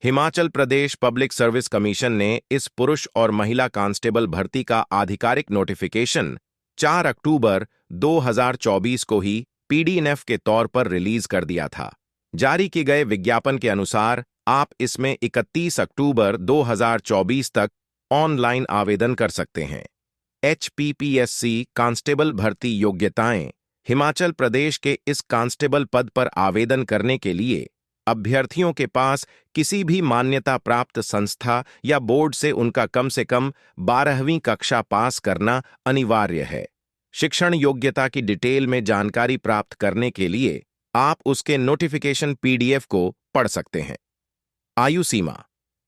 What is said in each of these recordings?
Himachal Pradesh public service commission ने इस पुरुष और महिला कांस्टेबल भर्ती का आधिकारिक नोटिफिकेशन 4 अक्टूबर 2024 को ही पीडीएफ के तौर पर रिलीज कर दिया था। जारी किए गए विज्ञापन के अनुसार आप इसमें 31 अक्टूबर 2024 तक ऑनलाइन आवेदन कर सकते हैं। HPPSC कांस्टेबल भर्ती योग्यताएं। हिमाचल प्रदेश के इस कांस्टेबल पद पर आवेदन करने के लिए अभ्यर्थियों के पास किसी भी मान्यता प्राप्त संस्था या बोर्ड से उनका कम से कम 12वीं कक्षा पास करना अनिवार्य है। शिक्षण योग्यता की डिटेल में जानकारी प्राप्त करने के लिए आप उसके नोटिफिकेशन PDF को पढ़ सकते हैं। आयु सीमा।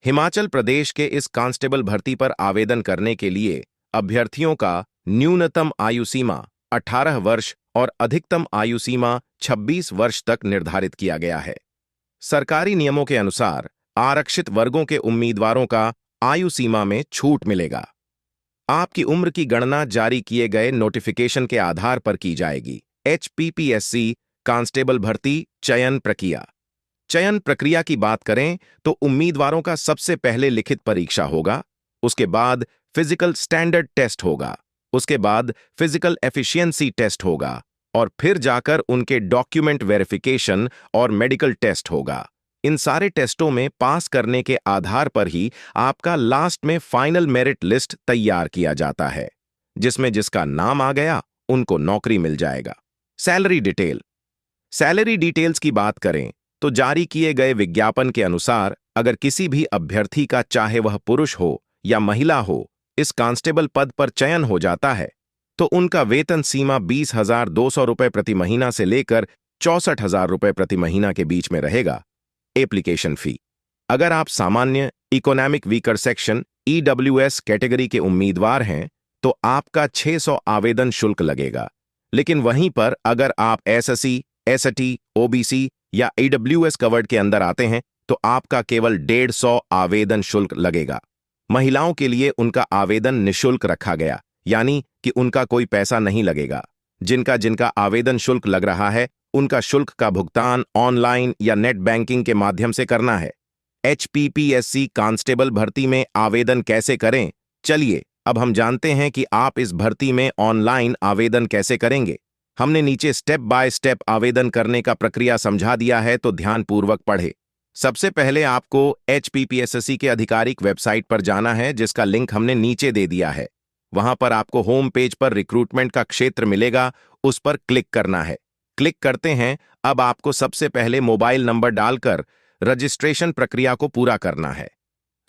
हिमाचल प्रदेश के इस कांस्टेबल भर्ती पर आवेदन करने के लिए अभ्यर्थियों का न्यूनतम आयु सीमा 18 वर्ष और अधिकतम आयु सीमा 26 वर्ष तक निर्धारित किया गया है। सरकारी नियमों के अनुसार आरक्षित वर्गों के उम्मीदवारों का आयु सीमा में छूट मिलेगा। आपकी उम्र की गणना जारी किए गए नोटिफिकेशन के आधार पर की जाएगी। HPPSC कांस्टेबल भर्ती चयन प्रक्रिया। चयन प्रक्रिया की बात करें तो उम्मीदवारों का सबसे पहले लिखित परीक्षा होगा, उसके बाद फिजिकल स्टैंडर्ड टेस्ट होगा, उसके बाद फिजिकल एफिशिएंसी टेस्ट होगा और फिर जाकर उनके डॉक्यूमेंट वेरिफिकेशन और मेडिकल टेस्ट होगा। इन सारे टेस्टों में पास करने के आधार पर ही आपका लास्ट में फाइनल मेरिट लिस्ट तैयार किया जाता है, जिसमें जिसका नाम आ गया उनको नौकरी मिल जाएगा। Salary detail. सैलरी डिटेल्स की बात करें तो जारी किए गए विज्ञापन के अनुसार अगर किसी भी अभ्यर्थी का चाहे वह पुरुष हो या महिला हो इस कांस्टेबल पद पर चयन हो जाता है तो उनका वेतन सीमा 20,200 रुपये प्रति महीना से लेकर 64,000 रुपये प्रति महीना के बीच में रहेगा। Application fee. अगर आप सामान्य economic weaker section EWS category के उम्मीदवार हैं तो आपका 600 आवेदन शुल्क लगेगा, लेकिन वहीं पर अगर आप SSC, ST, OBC या EWS कवर्ड के अंदर आते हैं तो आपका केवल 150 आवेदन शुल्क लगेगा। महिलाओं के लिए उनका आवेदन निःशुल्क रखा गया, यानी कि उनका कोई पैसा नहीं लगेगा। जिनका जिनका आवेदन शुल्क लग रहा है उनका शुल्क का भुगतान ऑनलाइन या नेट बैंकिंग के माध्यम से करना है। HPPSC कांस्टेबल भर्ती में आवेदन कैसे करें? चलिए अब हम जानते हैं कि आप इस भर्ती में ऑनलाइन आवेदन कैसे करेंगे। हमने नीचे स्टेप बाय स्टेप आवेदन करने का प्रक्रिया समझा दिया है, तो ध्यानपूर्वक पढ़े। सबसे पहले आपको HPPSC के आधिकारिक वेबसाइट पर जाना है, जिसका लिंक हमने नीचे दे दिया है। वहां पर आपको होम पेज पर रिक्रूटमेंट का क्षेत्र मिलेगा, उस पर क्लिक करना है। क्लिक करते हैं। अब आपको सबसे पहले मोबाइल नंबर डालकर रजिस्ट्रेशन प्रक्रिया को पूरा करना है।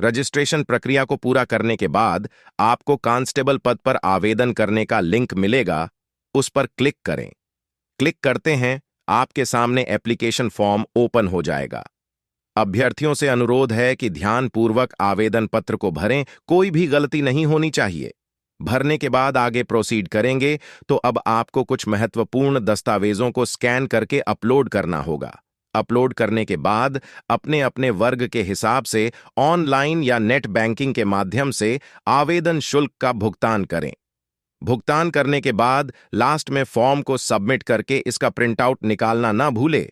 रजिस्ट्रेशन प्रक्रिया को पूरा करने के बाद आपको कांस्टेबल पद पर आवेदन करने का लिंक मिलेगा, उस पर क्लिक करें। क्लिक करते हैं, आपके सामने एप्लीकेशन फॉर्म ओपन हो जाएगा। अभ्यर्थियों से अनुरोध है कि ध्यानपूर्वक आवेदन पत्र को भरें, कोई भी गलती नहीं होनी चाहिए। भरने के बाद आगे प्रोसीड करेंगे तो अब आपको कुछ महत्वपूर्ण दस्तावेजों को स्कैन करके अपलोड करना होगा। अपलोड करने के बाद अपने अपने वर्ग के हिसाब से ऑनलाइन या नेट बैंकिंग के माध्यम से आवेदन शुल्क का भुगतान करें। भुगतान करने के बाद लास्ट में फॉर्म को सबमिट करके इसका प्रिंटआउट निकालना ना भूले,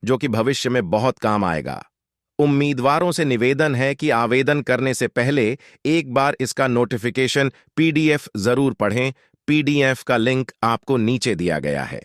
जो कि भविष्य में बहुत काम आएगा। उम्मीदवारों से निवेदन है कि आवेदन करने से पहले एक बार इसका नोटिफिकेशन PDF जरूर पढ़ें। PDF का लिंक आपको नीचे दिया गया है।